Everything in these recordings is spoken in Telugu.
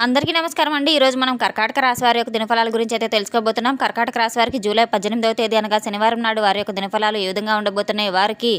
అందరికీ నమస్కారం అండి. ఈరోజు మనం కర్కాటక రాశి వారి యొక్క దినఫలాల గురించి అయితే తెలుసుకోబోతున్నాం. కర్కాటక రాశి వారికి జూలై 18వ తేదీ అనగా శనివారం నాడు వారి యొక్క దినఫలాలు ఏ విధంగా ఉండబోతున్నాయి, వారికి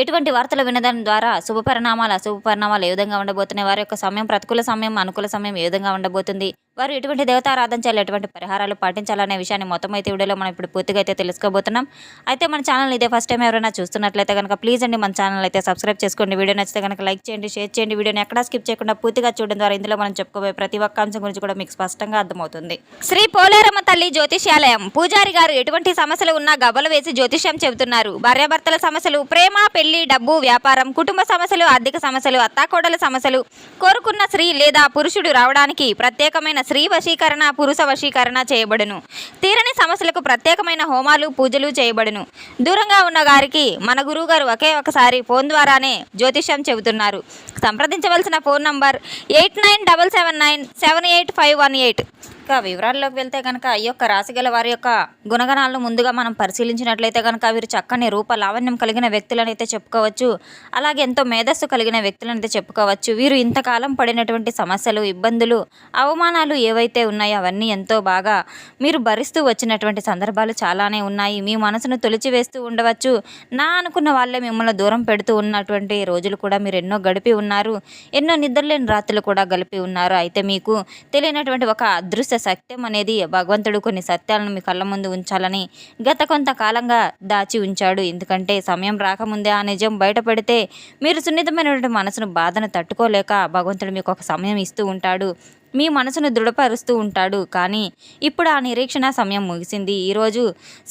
ఎటువంటి వార్తలు వినడం ద్వారా శుభ పరిణామాలు ఏ విధంగా ఉండబోతున్నాయి, వారి యొక్క సమయం ప్రతికూల సమయం అనుకూల సమయం ఏ విధంగా ఉండబోతుంది, వారు ఎటువంటి దేవతారాధన చేయాలి, ఎటువంటి పరిహారాలు పాటించాలనే విషయాన్ని మొత్తం అయితే వీడియోలో మనం ఇప్పుడు పూర్తిగా అయితే తెలుసుకోబోతున్నాం. అయితే మన ఛానల్ ఇదే ఫస్ట్ టైం ఎవరైనా చూస్తున్నట్లయితే కనుక ప్లీజ్ అండి మన ఛానల్ అయితే సబ్స్క్రైబ్ చేసుకోండి. వీడియో నచ్చితే కనుక లైక్ చేయండి, షేర్ చేయండి. వీడియోని ఎక్కడా స్కిప్ చేయకుండా పూర్తిగా చూడడం ద్వారా ఇందులో మనం చెప్పుకోబోయే ప్రతి ఒక్క అంశం గురించి కూడా మీకు స్పష్టంగా అర్థమవుతుంది. శ్రీ పోలేరమ్మ తల్లి జ్యోతిష్యాలయం పూజారి గారు ఎటువంటి సమస్యలు ఉన్నా గబ్బలు వేసి జ్యోతిష్యం చెబుతున్నారు. భార్యాభర్తల సమస్యలు, ప్రేమ, పెళ్లి, డబ్బు, వ్యాపారం, కుటుంబ సమస్యలు, ఆర్థిక సమస్యలు, అత్తాకోడల సమస్యలు, కోరుకున్న స్త్రీ లేదా పురుషుడు రావడానికి ప్రత్యేకమైన స్త్రీ వశీకరణ, పురుష వశీకరణ చేయబడును. తీరని సమస్యలకు ప్రత్యేకమైన హోమాలు, పూజలు చేయబడును. దూరంగా ఉన్న వారికి మన గురువు గారు ఒకే ఒకసారి ఫోన్ ద్వారానే జ్యోతిష్యం చెబుతున్నారు. సంప్రదించవలసిన ఫోన్ నంబర్ 8977978518. ఇంకా వివరాల్లోకి వెళ్తే కనుక ఈ యొక్క రాశి గల వారి యొక్క గుణగణాలను ముందుగా మనం పరిశీలించినట్లయితే కనుక వీరు చక్కని రూప లావణ్యం కలిగిన వ్యక్తులను అయితే చెప్పుకోవచ్చు. అలాగే ఎంతో మేధస్సు కలిగిన వ్యక్తులను అయితే చెప్పుకోవచ్చు. వీరు ఇంతకాలం పడినటువంటి సమస్యలు, ఇబ్బందులు, అవమానాలు ఏవైతే ఉన్నాయో అవన్నీ ఎంతో బాగా మీరు భరిస్తూ వచ్చినటువంటి సందర్భాలు చాలానే ఉన్నాయి. మీ మనసును తొలిచివేస్తూ ఉండవచ్చు. నా అనుకున్న వాళ్ళే మిమ్మల్ని దూరం పెడుతూ ఉన్నటువంటి రోజులు కూడా మీరు ఎన్నో గడిపి ఉన్నారు. ఎన్నో నిద్రలేని రాత్రులు కూడా గడిపి ఉన్నారు. అయితే మీకు తెలియనటువంటి ఒక అదృశ్య సత్యం అనేది భగవంతుడు కొన్ని సత్యాలను మీ కళ్ళ ముందు ఉంచాలని గత కొంతకాలంగా దాచి ఉంచాడు. ఎందుకంటే సమయం రాకముందే ఆ నిజం బయటపడితే మీరు సున్నితమైనటువంటి మనసును బాధను తట్టుకోలేక భగవంతుడు మీకు ఒక సమయం ఇస్తూ ఉంటాడు. మీ మనసును దృఢపరుస్తూ ఉంటాడు. కానీ ఇప్పుడు ఆ నిరీక్షణ సమయం ముగిసింది. ఈరోజు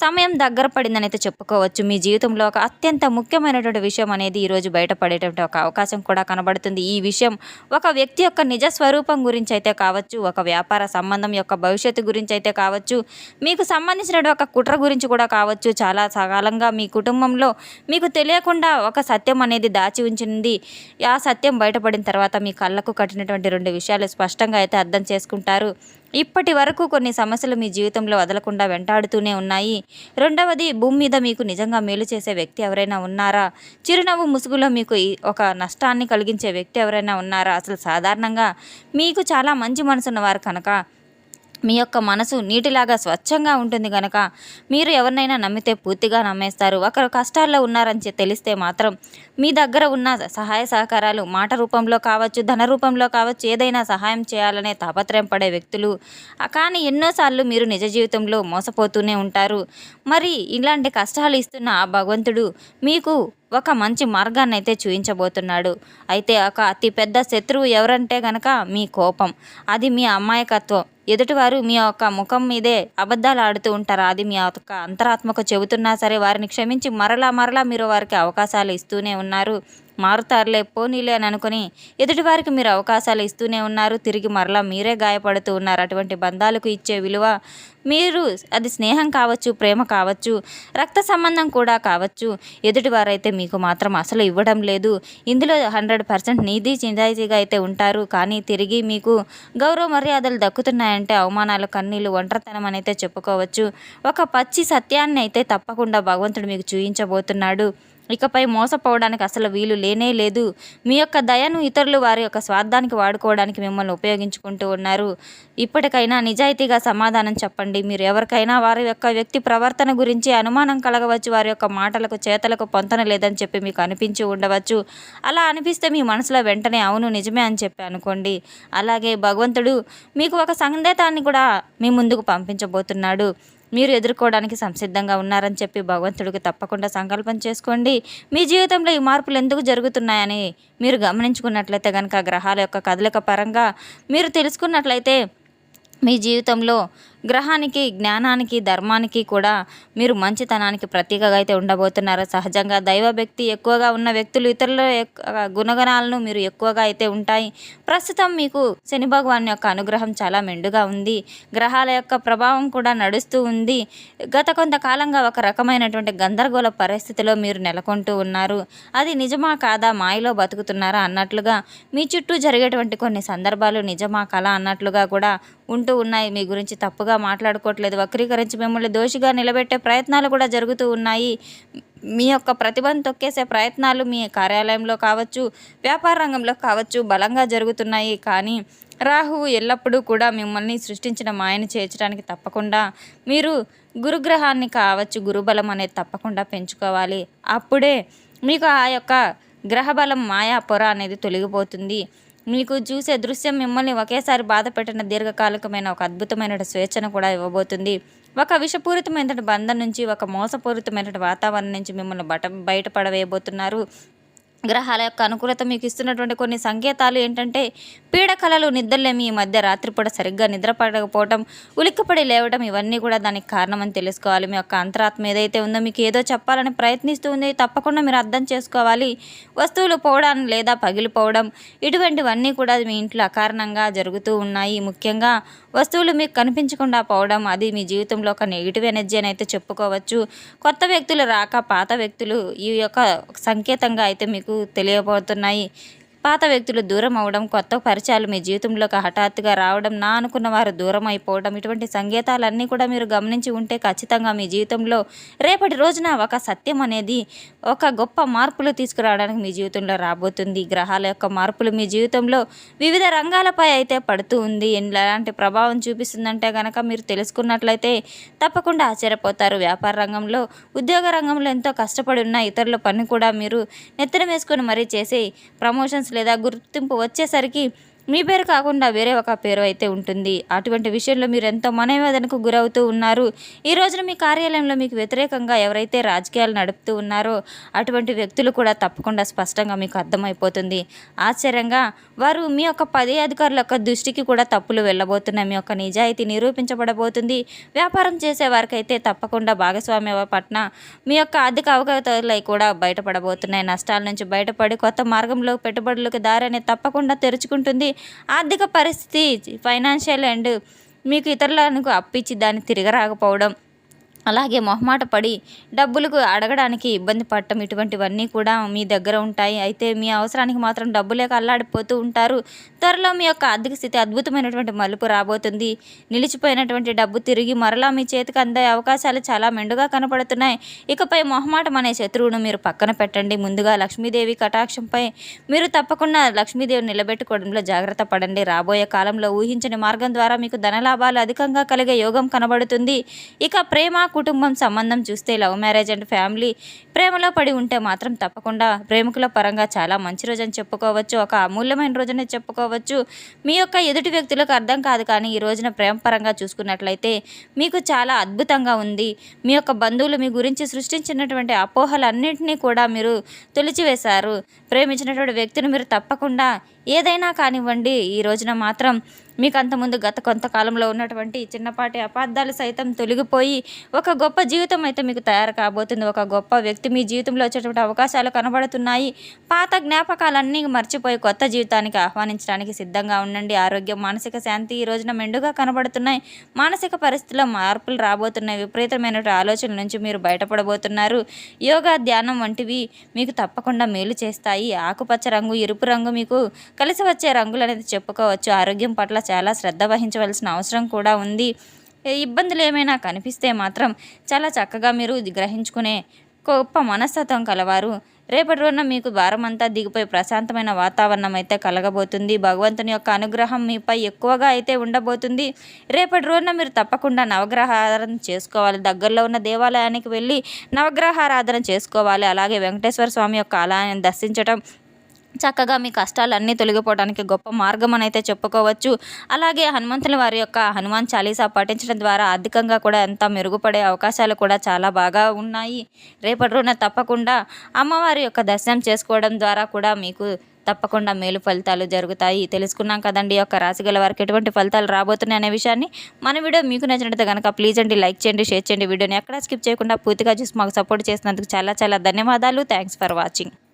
సమయం దగ్గర పడిందని అయితే చెప్పుకోవచ్చు. మీ జీవితంలో ఒక అత్యంత ముఖ్యమైనటువంటి విషయం అనేది ఈరోజు బయటపడేటువంటి ఒక అవకాశం కూడా కనబడుతుంది. ఈ విషయం ఒక వ్యక్తి యొక్క నిజ స్వరూపం గురించి అయితే కావచ్చు, ఒక వ్యాపార సంబంధం యొక్క భవిష్యత్తు గురించి అయితే కావచ్చు, మీకు సంబంధించిన ఒక కుట్ర గురించి కూడా కావచ్చు. చాలా సకాలంగా మీ కుటుంబంలో మీకు తెలియకుండా ఒక సత్యం అనేది దాచి ఉంచింది. ఆ సత్యం బయటపడిన తర్వాత మీ కళ్ళకు కట్టినటువంటి రెండు విషయాలు స్పష్టంగా అయితే అర్థం చేసుకుంటారు. ఇప్పటి వరకు కొన్ని సమస్యలు మీ జీవితంలో వదలకుండా వెంటాడుతూనే ఉన్నాయి. రెండవది, భూమి మీద మీకు నిజంగా మేలు చేసే వ్యక్తి ఎవరైనా ఉన్నారా? చిరునవ్వు ముసుగులో మీకు ఒక నష్టాన్ని కలిగించే వ్యక్తి ఎవరైనా ఉన్నారా? అసలు సాధారణంగా మీకు చాలా మంచి మనసు ఉన్నవారు కనుక మీ యొక్క మనసు నీటిలాగా స్వచ్ఛంగా ఉంటుంది కనుక మీరు ఎవరినైనా నమ్మితే పూర్తిగా నమ్మేస్తారు. ఒకరు కష్టాల్లో ఉన్నారని తెలిస్తే మాత్రం మీ దగ్గర ఉన్న సహాయ సహకారాలు మాట రూపంలో కావచ్చు, ధన రూపంలో కావచ్చు, ఏదైనా సహాయం చేయాలనే తాపత్రయం పడే వ్యక్తులు. కానీ ఎన్నోసార్లు మీరు నిజ జీవితంలో మోసపోతూనే ఉంటారు. మరి ఇలాంటి కష్టాలు ఇస్తున్న ఆ భగవంతుడు మీకు ఒక మంచి మార్గాన్ని అయితే చూపించబోతున్నాడు. అయితే ఒక అతి పెద్ద శత్రువు ఎవరంటే కనుక మీ కోపం, అది మీ అమాయకత్వం. ఎదుటివారు మీ యొక్క ముఖం మీదే అబద్ధాలు ఆడుతూ ఉంటారు. అది మీ యొక్క అంతరాత్మకు చెబుతున్నా సరే వారిని క్షమించి మరలా మీరు వారికి అవకాశాలు ఇస్తూనే ఉన్నారు. మారుతారులే, పోనీలే అని అనుకుని ఎదుటివారికి మీరు అవకాశాలు ఇస్తూనే ఉన్నారు. తిరిగి మరలా మీరే గాయపడుతూ ఉన్నారు. అటువంటి బంధాలకు ఇచ్చే విలువ మీరు, అది స్నేహం కావచ్చు, ప్రేమ కావచ్చు, రక్త సంబంధం కూడా కావచ్చు, ఎదుటివారైతే మీకు మాత్రం అసలు ఇవ్వడం లేదు. ఇందులో 100% నీతి నిజాయితీగా అయితే ఉంటారు. కానీ తిరిగి మీకు గౌరవ మర్యాదలు దక్కుతున్నాయంటే అవమానాలు, కన్నీళ్ళు, ఒంటరితనం అని అయితే చెప్పుకోవచ్చు. ఒక పచ్చి సత్యాన్ని అయితే తప్పకుండా భగవంతుడు మీకు చూపించబోతున్నాడు. ఇకపై మోసపోవడానికి అసలు వీలు లేనే లేదు. మీ యొక్క దయను ఇతరులు వారి యొక్క స్వార్థానికి వాడుకోవడానికి మిమ్మల్ని ఉపయోగించుకుంటూ ఉన్నారు. ఇప్పటికైనా నిజాయితీగా సమాధానం చెప్పండి. మీరు ఎవరికైనా వారి యొక్క వ్యక్తి ప్రవర్తన గురించి అనుమానం కలగవచ్చు. వారి యొక్క మాటలకు, చేతలకు పొంతన లేదని చెప్పి మీకు అనిపించి ఉండవచ్చు. అలా అనిపిస్తే మీ మనసులో వెంటనే అవును నిజమే అని చెప్పి అనుకోండి. అలాగే భగవంతుడు మీకు ఒక సందేశాన్ని కూడా మీ ముందుకు పంపించబోతున్నాడు. మీరు ఎదుర్కోవడానికి సంసిద్ధంగా ఉన్నారని చెప్పి భగవంతుడికి తప్పకుండా సంకల్పం చేసుకోండి. మీ జీవితంలో ఈ మార్పులు ఎందుకు జరుగుతున్నాయని మీరు గమనించుకున్నట్లయితే కనుక గ్రహాల యొక్క కదలిక పరంగా మీరు తెలుసుకున్నట్లయితే మీ జీవితంలో గ్రహానికి, జ్ఞానానికి, ధర్మానికి కూడా మీరు మంచితనానికి ప్రతీకగా అయితే ఉండబోతున్నారు. సహజంగా దైవభక్తి ఎక్కువగా ఉన్న వ్యక్తులు ఇతరుల గుణగణాలను మీరు ఎక్కువగా అయితే ఉంటాయి. ప్రస్తుతం మీకు శని భగవాన్ యొక్క అనుగ్రహం చాలా మెండుగా ఉంది. గ్రహాల యొక్క ప్రభావం కూడా నడుస్తూ ఉంది. గత కొంతకాలంగా ఒక రకమైనటువంటి గందరగోళ పరిస్థితిలో మీరు నెలకొంటూ ఉన్నారు. అది నిజమా కాదా, మాయలో బతుకుతున్నారా అన్నట్లుగా మీ చుట్టూ జరిగేటువంటి కొన్ని సందర్భాలు నిజమా కళ అన్నట్లుగా కూడా ఉంటూ ఉన్నాయి. మీ గురించి తప్పుగా మాట్లాడుకోవట్లేదు, వక్రీకరించి మిమ్మల్ని దోషిగా నిలబెట్టే ప్రయత్నాలు కూడా జరుగుతూ ఉన్నాయి. మీ యొక్క ప్రతిభను తొక్కేసే ప్రయత్నాలు మీ కార్యాలయంలో కావచ్చు, వ్యాపార రంగంలో కావచ్చు బలంగా జరుగుతున్నాయి. కానీ రాహువు ఎల్లప్పుడూ కూడా మిమ్మల్ని సృష్టించిన మాయను చేర్చడానికి తప్పకుండా మీరు గురుగ్రహాన్ని కావచ్చు, గురుబలం అనేది తప్పకుండా పెంచుకోవాలి. అప్పుడే మీకు ఆ యొక్క గ్రహబలం మాయా పొర అనేది తొలగిపోతుంది. మీకు చూసే దృశ్యం మిమ్మల్ని ఒకేసారి బాధ పెట్టిన దీర్ఘకాలికమైన ఒక అద్భుతమైన స్వేచ్ఛను కూడా ఇవ్వబోతుంది. ఒక విషపూరితమైన బంధం నుంచి, ఒక మోసపూరితమైన వాతావరణం నుంచి మిమ్మల్ని బయటపడవేయబోతున్నారు. గ్రహాల యొక్క అనుకూలత మీకు ఇస్తున్నటువంటి కొన్ని సంకేతాలు ఏంటంటే, పీడకలలు, నిద్రలేమి, ఈ మధ్య రాత్రిపూట సరిగ్గా నిద్రపడకపోవడం, ఉలిక్కపడి లేవడం, ఇవన్నీ కూడా దానికి కారణమని తెలుసుకోవాలి. మీ యొక్క అంతరాత్మ ఏదైతే ఉందో మీకు ఏదో చెప్పాలని ప్రయత్నిస్తూ ఉంది, తప్పకుండా మీరు అర్థం చేసుకోవాలి. వస్తువులు పోవడం లేదా పగిలిపోవడం, ఇటువంటివన్నీ కూడా మీ ఇంట్లో అకారణంగా జరుగుతూ ఉన్నాయి. ముఖ్యంగా వస్తువులు మీకు కనిపించకుండా పోవడం, అది మీ జీవితంలో ఒక నెగిటివ్ ఎనర్జీ అని అయితే చెప్పుకోవచ్చు. కొత్త వ్యక్తులు రాక, పాత వ్యక్తులు ఈ యొక్క సంకేతంగా అయితే మీకు తెలియబోతున్నాయి. పాత వ్యక్తులు దూరం అవడం, కొత్త పరిచయాలు మీ జీవితంలోకి హఠాత్తుగా రావడం, నా అనుకున్న వారు దూరం అయిపోవడం, ఇటువంటి సంకేతాలన్నీ కూడా మీరు గమనించి ఉంటే ఖచ్చితంగా మీ జీవితంలో రేపటి రోజున ఒక సత్యం అనేది ఒక గొప్ప మార్పులు తీసుకురావడానికి మీ జీవితంలో రాబోతుంది. గ్రహాల యొక్క మార్పులు మీ జీవితంలో వివిధ రంగాలపై అయితే పడుతూ ఉంది. ఎలాంటి ప్రభావం చూపిస్తుందంటే కనుక మీరు తెలుసుకున్నట్లయితే తప్పకుండా ఆశ్చర్యపోతారు. వ్యాపార రంగంలో, ఉద్యోగ రంగంలో ఎంతో కష్టపడి ఉన్న ఇతరుల పని కూడా మీరు నెత్తిన వేసుకొని మరీ చేసి ప్రమోషన్స్ లేదా గుర్తింపు వచ్చేసరికి మీ పేరు కాకుండా వేరే ఒక పేరు అయితే ఉంటుంది. అటువంటి విషయంలో మీరు ఎంతో మనోవేదనకు గురవుతూ ఉన్నారు. ఈ రోజున మీ కార్యాలయంలో మీకు వ్యతిరేకంగా ఎవరైతే రాజకీయాలు నడుపుతూ ఉన్నారో అటువంటి వ్యక్తులు కూడా తప్పకుండా స్పష్టంగా మీకు అర్థమైపోతుంది. ఆశ్చర్యంగా వారు మీ యొక్క పదే అధికారుల యొక్క దృష్టికి కూడా తప్పులు వెళ్ళబోతున్నాయి. మీ యొక్క నిజాయితీ నిరూపించబడబోతుంది. వ్యాపారం చేసే వారికైతే తప్పకుండా భాగస్వామ్య పట్ల మీ యొక్క ఆర్థిక అవగతలు కూడా బయటపడబోతున్నాయి. నష్టాల నుంచి బయటపడి కొత్త మార్గంలో పెట్టుబడులకు దారి అనేది తప్పకుండా తెరుచుకుంటుంది. ఆర్థిక పరిస్థితి, ఫైనాన్షియల్ అండ్ మీకు ఇతరులకు అప్పిచ్చి దాన్ని తిరిగి రాకపోవడం, అలాగే మొహమాట పడి డబ్బులకు అడగడానికి ఇబ్బంది పడటం, ఇటువంటివన్నీ కూడా మీ దగ్గర ఉంటాయి. అయితే మీ అవసరానికి మాత్రం డబ్బు లేక అల్లాడిపోతూ ఉంటారు. త్వరలో మీ యొక్క ఆర్థిక స్థితి అద్భుతమైనటువంటి మలుపు రాబోతుంది. నిలిచిపోయినటువంటి డబ్బు తిరిగి మరలా మీ చేతికి అందే అవకాశాలు చాలా మెండుగా కనపడుతున్నాయి. ఇకపై మొహమాటం అనే శత్రువును మీరు పక్కన పెట్టండి. ముందుగా లక్ష్మీదేవి కటాక్షంపై మీరు తప్పకుండా లక్ష్మీదేవిని నిలబెట్టుకోవడంలో జాగ్రత్త పడండి. రాబోయే కాలంలో ఊహించని మార్గం ద్వారా మీకు ధనలాభాలు అధికంగా కలిగే యోగం కనబడుతుంది. ఇక ప్రేమ, కుటుంబం సంబంధం చూస్తే లవ్ మ్యారేజ్ అండ్ ఫ్యామిలీ ప్రేమలో పడి ఉంటే మాత్రం తప్పకుండా ప్రేమికుల పరంగా చాలా మంచి రోజు అని చెప్పుకోవచ్చు. ఒక అమూల్యమైన రోజునే చెప్పుకోవచ్చు. మీ యొక్క ఎదుటి వ్యక్తులకు అర్థం కాదు, కానీ ఈ రోజున ప్రేమ పరంగా చూసుకున్నట్లయితే మీకు చాలా అద్భుతంగా ఉంది. మీ యొక్క బంధువులు మీ గురించి సృష్టించినటువంటి అపోహలన్నింటినీ కూడా మీరు తొలిచివేశారు. ప్రేమించినటువంటి వ్యక్తిని మీరు తప్పకుండా ఏదైనా కానివ్వండి, ఈ రోజున మాత్రం మీకు అంతకుముందు గత కొంతకాలంలో ఉన్నటువంటి చిన్నపాటి అపార్థాలు సైతం తొలగిపోయి ఒక గొప్ప జీవితం అయితే మీకు తయారు కాబోతుంది. ఒక గొప్ప వ్యక్తి మీ జీవితంలో వచ్చేటువంటి అవకాశాలు కనబడుతున్నాయి. పాత జ్ఞాపకాలన్నీ మర్చిపోయి కొత్త జీవితానికి ఆహ్వానించడానికి సిద్ధంగా ఉండండి. ఆరోగ్యం, మానసిక శాంతి ఈ రోజున మెండుగా కనబడుతున్నాయి. మానసిక పరిస్థితుల్లో మార్పులు రాబోతున్నాయి. విపరీతమైన ఆలోచనల నుంచి మీరు బయటపడబోతున్నారు. యోగా, ధ్యానం వంటివి మీకు తప్పకుండా మేలు చేస్తాయి. ఆకుపచ్చ రంగు, ఎరుపు రంగు మీకు కలిసి వచ్చే రంగులు అనేది చెప్పుకోవచ్చు. ఆరోగ్యం పట్ల చాలా శ్రద్ధ వహించవలసిన అవసరం కూడా ఉంది. ఇబ్బందులు ఏమైనా కనిపిస్తే మాత్రం చాలా చక్కగా మీరు గ్రహించుకునే గొప్ప మనస్తత్వం కలవారు. రేపటి రోజున మీకు భారమంతా దిగిపోయి ప్రశాంతమైన వాతావరణం అయితే కలగబోతుంది. భగవంతుని యొక్క అనుగ్రహం మీపై ఎక్కువగా అయితే ఉండబోతుంది. రేపటి రోజున మీరు తప్పకుండా నవగ్రహారాధన చేసుకోవాలి. దగ్గరలో ఉన్న దేవాలయానికి వెళ్ళి నవగ్రహారాధన చేసుకోవాలి. అలాగే వెంకటేశ్వర స్వామి యొక్క ఆలయాన్ని దర్శించడం చక్కగా మీ కష్టాలన్నీ తొలగిపోవడానికి గొప్ప మార్గం అని అయితే చెప్పుకోవచ్చు. అలాగే హనుమంతుల వారి యొక్క హనుమాన్ చాలీసా పఠించడం ద్వారా ఆర్థికంగా కూడా ఎంత మెరుగుపడే అవకాశాలు కూడా చాలా బాగా ఉన్నాయి. రేపటి రోజున తప్పకుండా అమ్మవారి యొక్క దర్శనం చేసుకోవడం ద్వారా కూడా మీకు తప్పకుండా మేలు ఫలితాలు జరుగుతాయి. తెలుసుకున్నాం కదండి ఈ యొక్క రాశి గల వారికి ఎటువంటి ఫలితాలు రాబోతున్నాయి అనే విషయాన్ని. మన వీడియో మీకు నచ్చినట్లయితే కనుక ప్లీజ్ అండి లైక్ చేయండి, షేర్ చేయండి. వీడియోని ఎక్కడా స్కిప్ చేయకుండా పూర్తిగా చూసి మాకు సపోర్ట్ చేసినందుకు చాలా చాలా ధన్యవాదాలు. Thanks for watching.